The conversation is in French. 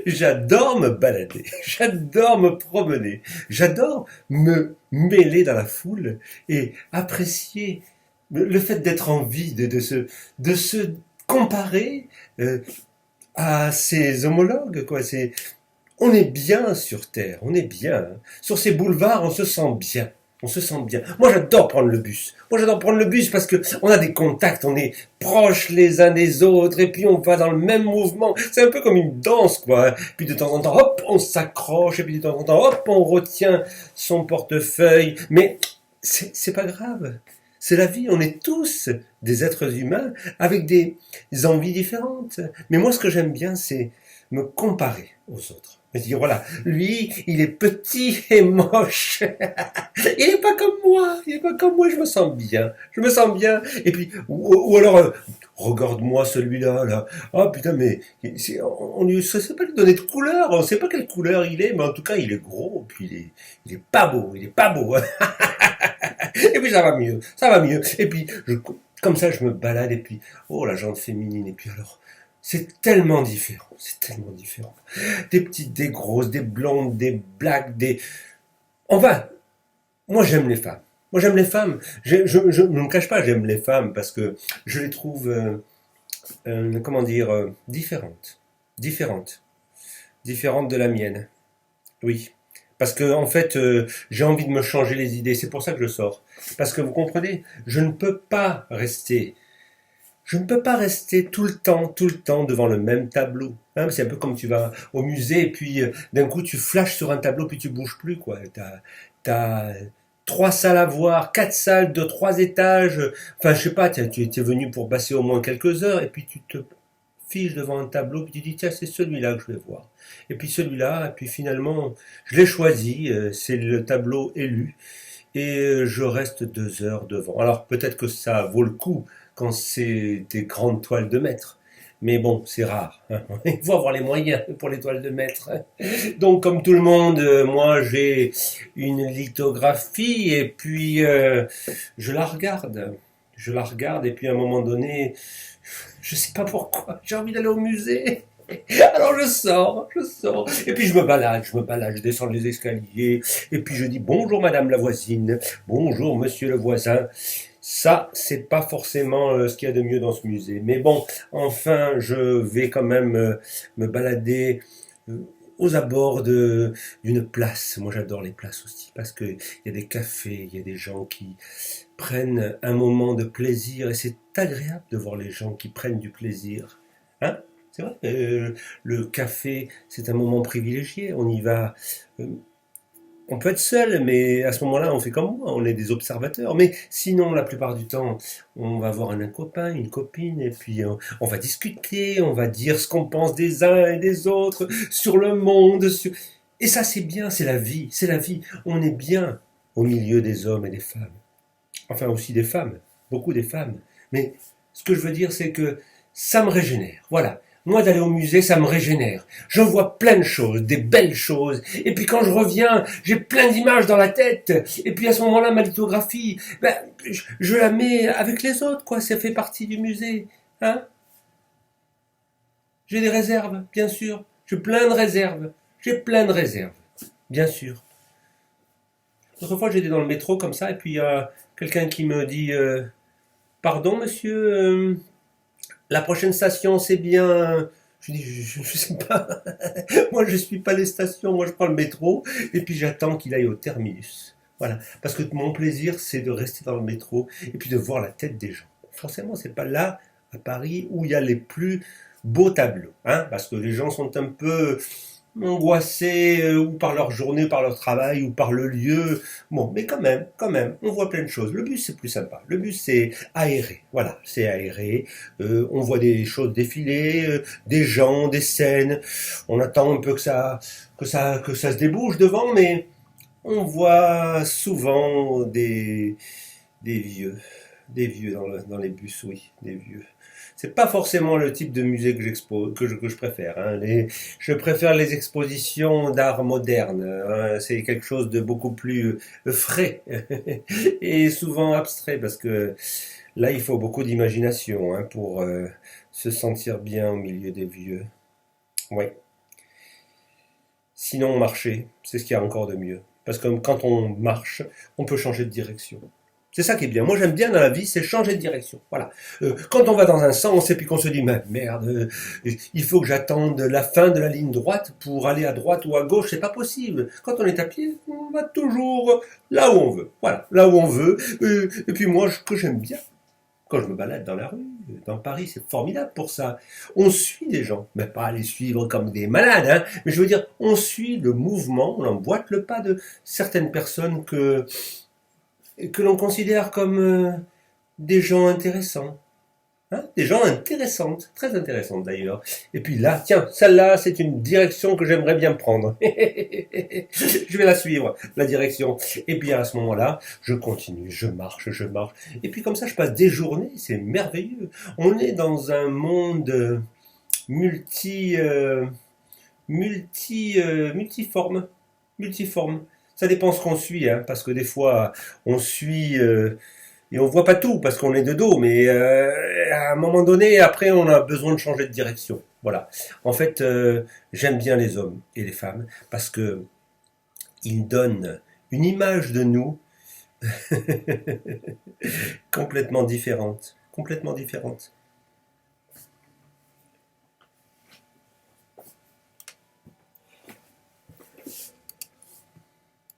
J'adore me balader, j'adore me promener, j'adore me mêler dans la foule et apprécier le fait d'être en vie, de se comparer euh, à ses homologues, quoi. On est bien sur Terre, on est bien, hein. Sur ces boulevards, on se sent bien. On se sent bien. Moi, j'adore prendre le bus. Moi, j'adore prendre le bus parce que on a des contacts, on est proches les uns des autres, et puis on va dans le même mouvement. C'est un peu comme une danse, quoi. Puis de temps en temps, hop, on s'accroche, et puis de temps en temps, hop, on retient son portefeuille. Mais c'est pas grave. C'est la vie. On est tous des êtres humains avec des envies différentes. Mais moi, ce que j'aime bien, c'est me comparer aux autres. Me dire, voilà, lui, il est petit et moche. Il est pas comme moi. Il est pas comme moi. Je me sens bien. Je me sens bien. Et puis, ou alors, regarde-moi celui-là, là. Ah, putain, mais on ne sait pas lui donner de couleur. On sait pas quelle couleur il est, mais en tout cas, il est gros. Puis il est pas beau. Il est pas beau. Et puis, ça va mieux. Ça va mieux. Et puis, comme ça, je me balade. Et puis, oh, la jante féminine. Et puis alors, c'est tellement différent. C'est tellement différent. Des petites, des grosses, des blondes, des blacks, des... Enfin, moi j'aime les femmes. Moi j'aime les femmes. Je ne me cache pas, j'aime les femmes parce que je les trouve, comment dire, différentes. Différentes. Différentes de la mienne. Oui. Parce que en fait, j'ai envie de me changer les idées. C'est pour ça que je sors. Parce que vous comprenez, je ne peux pas rester tout le temps devant le même tableau. Hein, c'est un peu comme tu vas au musée et puis d'un coup tu flashes sur un tableau puis tu bouges plus, quoi. T'as trois salles à voir, quatre salles de trois étages. Enfin, je sais pas, tu étais venu pour passer au moins quelques heures et puis tu te fiches devant un tableau puis tu dis tiens c'est celui-là que je vais voir. Et puis celui-là et puis finalement je l'ai choisi, c'est le tableau élu et je reste 2 heures devant. Alors peut-être que ça vaut le coup quand c'est des grandes toiles de maître. Mais bon, c'est rare. Hein. Il faut avoir les moyens pour les toiles de maître. Donc, comme tout le monde, moi, j'ai une lithographie et puis je la regarde. Je la regarde et puis à un moment donné, je sais pas pourquoi, j'ai envie d'aller au musée. Alors je sors, et puis je me balade, je descends les escaliers, et puis je dis bonjour madame la voisine, bonjour monsieur le voisin. Ça, c'est pas forcément ce qu'il y a de mieux dans ce musée. Mais bon, enfin, je vais quand même me balader euh, aux abords d'une place. Moi, j'adore les places aussi, parce qu'il y a des cafés, il y a des gens qui prennent un moment de plaisir, et c'est agréable de voir les gens qui prennent du plaisir. Hein? C'est vrai, le café, c'est un moment privilégié. On y va. euh, on peut être seul, mais à ce moment-là, on fait comme moi, on est des observateurs. Mais sinon, la plupart du temps, on va voir un copain, une copine, et puis on va discuter, on va dire ce qu'on pense des uns et des autres, sur le monde. Et ça, c'est bien, c'est la vie, c'est la vie. On est bien au milieu des hommes et des femmes. Enfin, aussi des femmes, beaucoup des femmes. Mais ce que je veux dire, c'est que ça me régénère. Voilà. Moi, d'aller au musée, ça me régénère. Je vois plein de choses, des belles choses. Et puis quand je reviens, j'ai plein d'images dans la tête. Et puis à ce moment-là, ma lithographie, ben, je la mets avec les autres, quoi. Ça fait partie du musée. Hein? J'ai des réserves, bien sûr. J'ai plein de réserves. J'ai plein de réserves, bien sûr. L'autre fois, j'étais dans le métro comme ça, et puis il y a quelqu'un qui me dit pardon, monsieur, la prochaine station, c'est bien. Je dis, je sais pas. Moi, je suis pas les stations. Moi, je prends le métro et puis j'attends qu'il aille au terminus. Voilà. Parce que mon plaisir, c'est de rester dans le métro et puis de voir la tête des gens. Forcément, c'est pas là, à Paris, où il y a les plus beaux tableaux. Hein, parce que les gens sont un peu angoissés ou par leur journée, par leur travail, ou par le lieu. Bon, mais quand même, on voit plein de choses. Le bus, c'est plus sympa. Le bus, c'est aéré. Voilà, c'est aéré. On voit des choses défiler, des gens, des scènes. On attend un peu que ça se débouche devant, mais on voit souvent des vieux. Des vieux dans les bus, oui, des vieux. C'est pas forcément le type de musée que je préfère. Hein. Je préfère les expositions d'art moderne. Hein. C'est quelque chose de beaucoup plus frais et souvent abstrait parce que là, il faut beaucoup d'imagination hein, pour se sentir bien au milieu des vieux. Ouais. Sinon, marcher, c'est ce qu'il y a encore de mieux. Parce que quand on marche, on peut changer de direction. C'est ça qui est bien. Moi, j'aime bien dans la vie, c'est changer de direction. Voilà. Quand on va dans un sens et puis qu'on se dit, mais merde, il faut que j'attende la fin de la ligne droite pour aller à droite ou à gauche, c'est pas possible. Quand on est à pied, on va toujours là où on veut. Voilà, là où on veut. Et puis moi, ce que j'aime bien, quand je me balade dans la rue, dans Paris, c'est formidable pour ça. On suit des gens, mais pas les suivre comme des malades, hein, mais je veux dire, on suit le mouvement, on emboîte le pas de certaines personnes que l'on considère comme des gens intéressants. Hein, des gens intéressantes, très intéressantes d'ailleurs. Et puis là, tiens, celle-là, c'est une direction que j'aimerais bien prendre. Je vais la suivre, la direction. Et puis à ce moment-là, je continue, je marche, je marche. Et puis comme ça, je passe des journées, c'est merveilleux. On est dans un monde multi, multiforme, multiforme. Ça dépend ce qu'on suit, hein, parce que des fois, on suit et on voit pas tout parce qu'on est de dos, mais à un moment donné, après, on a besoin de changer de direction. Voilà. En fait, j'aime bien les hommes et les femmes parce que ils donnent une image de nous complètement différente, complètement différente.